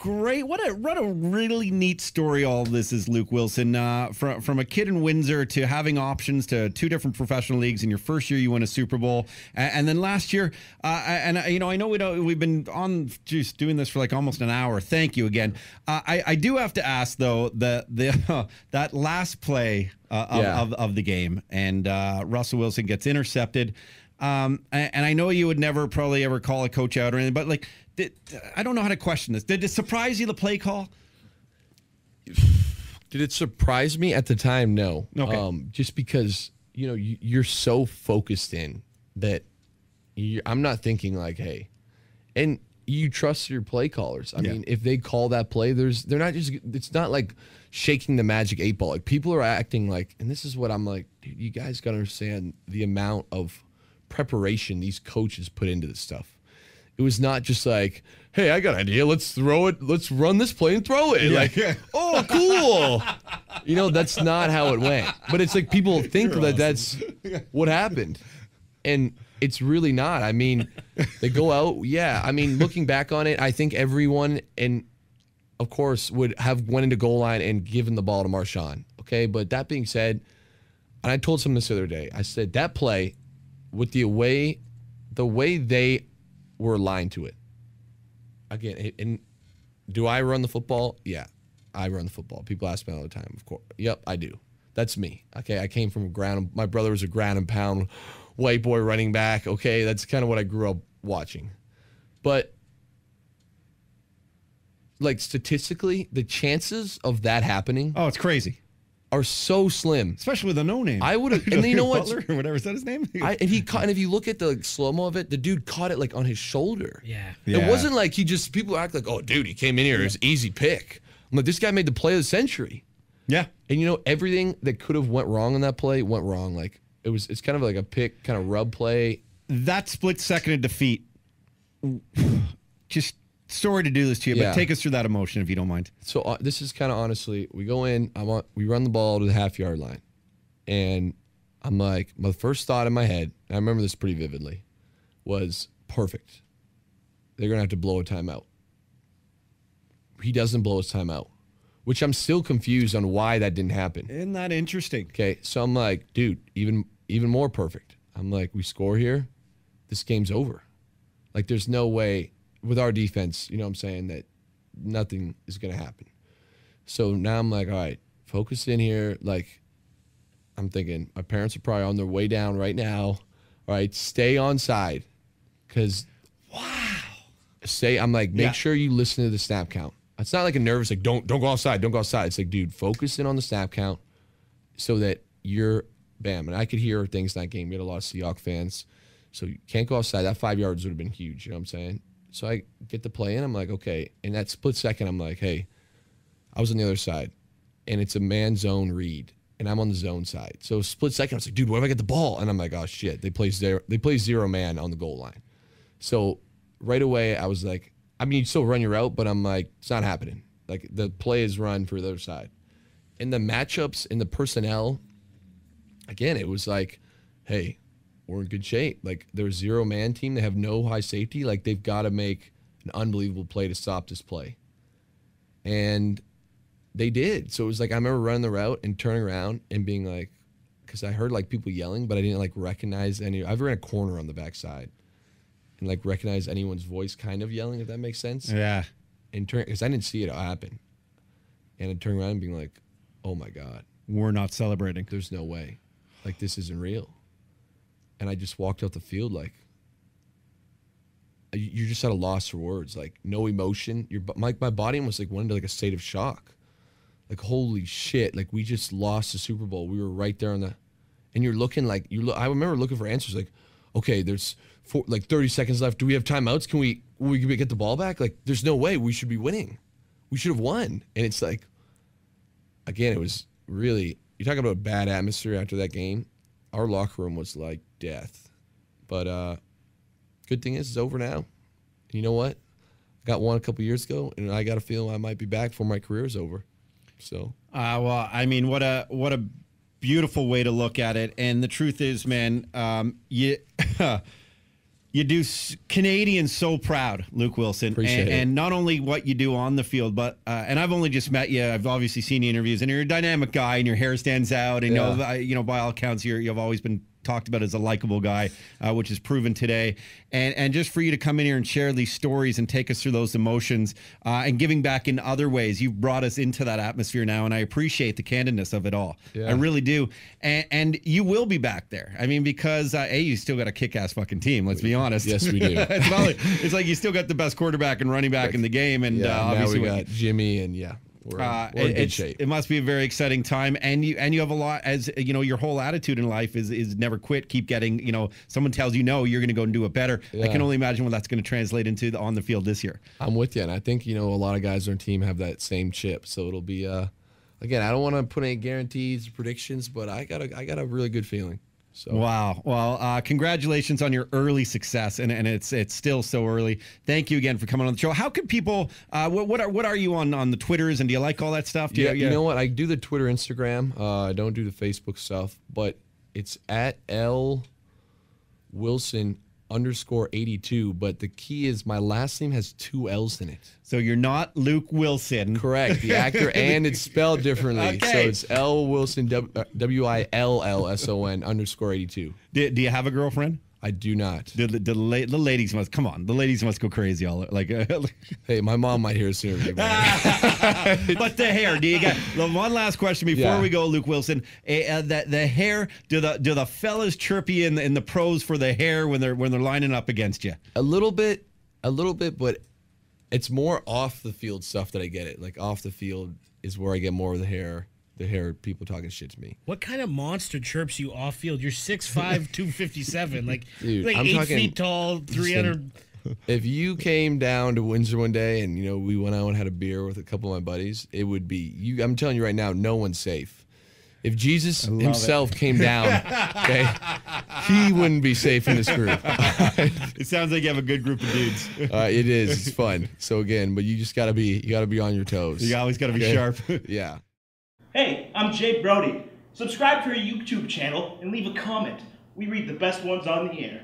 what a really neat story all this is, Luke Willson. From a kid in Windsor to having options to 2 different professional leagues. In your first year, you win a Super Bowl, and then last year, I know we've been on just doing this for like almost an hour. Thank you again. I do have to ask though, that last play of the game, and Russell Wilson gets intercepted. And I know you would never probably ever call a coach out or anything, but like, I don't know how to question this. Did it surprise you, the play call? Did it surprise me at the time? No. Okay. Just because, you're so focused in that I'm not thinking like, hey, and you trust your play callers. I mean, if they call that play, it's not like shaking the magic 8 ball. Like, people are acting like, and this is what I'm like, dude, you guys got to understand the amount of preparation these coaches put into this stuff. It was not just like, hey, I got an idea. Let's throw it. Let's run this play and throw it. Oh, cool. That's not how it went. But it's like people think that's what happened. And it's really not. I mean, they go out. Yeah. I mean, looking back on it, I think everyone, and of course, would have went into goal line and given the ball to Marshawn. Okay. But that being said, and I told someone this the other day, I said that play with the way they were aligned to it. Again, and do I run the football? Yeah, I run the football. People ask me all the time. Of course, yep, I do. That's me. Okay, I came from my brother was a ground and pound white boy running back. Okay, that's kind of what I grew up watching. But like statistically, the chances of that happening, it's crazy, are so slim, especially with a no name. I would have, and you know what? Butler or whatever, is that his name? And if you look at the slow mo of it, the dude caught it like on his shoulder. Yeah. It wasn't like people act like, oh, dude, he came in here, it was easy pick. I'm like, this guy made the play of the century. Yeah. And everything that could have went wrong in that play went wrong. Like it's kind of like a pick, kind of rub play. That split second of defeat. Just sorry to do this to you, but take us through that emotion if you don't mind. So this is kind of honestly, we go in, we run the ball to the half-yard line, and I'm like, my first thought in my head, and I remember this pretty vividly, was perfect. They're gonna have to blow a timeout. He doesn't blow his timeout, which I'm still confused on why that didn't happen. Isn't that interesting? Okay, so I'm like, dude, even more perfect. I'm like, we score here, this game's over. Like, there's no way. With our defense, you know what I'm saying, that nothing is going to happen. So now I'm like, all right, focus in here. Like, I'm thinking my parents are probably on their way down right now. All right, stay on side. Because, I'm like, make sure you listen to the snap count. It's not like a nervous, like, don't go outside, don't go outside. It's like, dude, focus in on the snap count so that you're, bam. And I could hear things in that game. We had a lot of Seahawks fans. So you can't go outside. That 5 yards would have been huge, you know what I'm saying? So I get the play in. I'm like, okay. In that split second, I'm like, hey, I was on the other side, and it's a man zone read, and I'm on the zone side. So split second, I was like, dude, where do I get the ball? And I'm like, oh shit, they play zero man on the goal line. So right away, I was like, I mean, you still run your route, but I'm like, it's not happening. Like, the play is run for the other side. And the matchups and the personnel, again, it was like, hey, we're in good shape. Like, they're a zero-man team. They have no high safety. Like, they've got to make an unbelievable play to stop this play. And they did. So it was like, I remember running the route and turning around and being like, because I heard, like, people yelling, but I didn't, like, recognize any. I've ran a corner on the backside and, like, recognize anyone's voice kind of yelling, if that makes sense. Yeah. And because I didn't see it happen. And I'd turn around and being like, oh, my God. We're not celebrating. There's no way. Like, this isn't real. And I just walked out the field like, you're just at a loss for words. Like, no emotion. My body almost like went into like a state of shock. Like, holy shit. Like, we just lost the Super Bowl. We were right there on the, and you're looking like, I remember looking for answers like, okay, there's 30 seconds left. Do we have timeouts? Can we get the ball back? Like, there's no way. We should be winning. We should have won. And it's like, again, it was really, you talk about a bad atmosphere after that game. Our locker room was like death. But good thing is it's over now. And you know what? I got one a couple years ago, and I got a feeling I might be back before my career's over. So. Well, I mean, what a beautiful way to look at it. And the truth is, man, You do Canadians so proud, Luke Willson, and not only what you do on the field, but and I've only just met you. I've obviously seen the interviews, and you're a dynamic guy, and your hair stands out, and you know, by all accounts, you've always been talked about as a likable guy, which is proven today. And just for you to come in here and share these stories and take us through those emotions and giving back in other ways, you've brought us into that atmosphere now, and I appreciate the candidness of it all. I really do. And you will be back there. I mean, because you still got a kick-ass fucking team. Let's be honest. Yes, we do. It's like you still got the best quarterback and running back in the game, and obviously now we got Jimmy, and we're in good shape. It must be a very exciting time, and you have a lot, as you know, your whole attitude in life is never quit, keep getting, you know, someone tells you no, you're going to go and do it better. I can only imagine what that's going to translate into on the field this year. I'm with you, and I think, you know, a lot of guys on our team have that same chip, so it'll be again, I don't want to put any guarantees, predictions, but I got a really good feeling. So. Wow. Well, congratulations on your early success, and it's still so early. Thank you again for coming on the show. How can people? What are you on the Twitters, and do you like all that stuff? You know what? I do the Twitter, Instagram. I don't do the Facebook stuff, but it's at L Wilson _82. But the key is my last name has 2 L's in it. So you're not Luke Willson. Correct. The actor, and it's spelled differently. Okay. So it's L Wilson, WILLSON _82. Do you have a girlfriend? I do not. The ladies must come on. The ladies must go crazy. All like. Hey, my mom might hear us soon. But the hair. Do you get one last question before we go, Luke Willson? The hair. Do the fellas chirp you in the pros for the hair when they're lining up against you? A little bit, but it's more off the field stuff that I get it. Like off the field is where I get more of the hair. The hair, people talking shit to me. What kind of monster chirps you off field? You're 6'5", 257, like, dude, like I'm 8 talking, feet tall, 300. If you came down to Windsor one day and, you know, we went out and had a beer with a couple of my buddies, it would be you. I'm telling you right now, no one's safe. If Jesus himself came down, okay, he wouldn't be safe in this group. It sounds like you have a good group of dudes. It is. It's fun. So again, but you just gotta be on your toes. You always gotta be sharp. Yeah. Hey, I'm Jay Brody. Subscribe to our YouTube channel and leave a comment. We read the best ones on the air.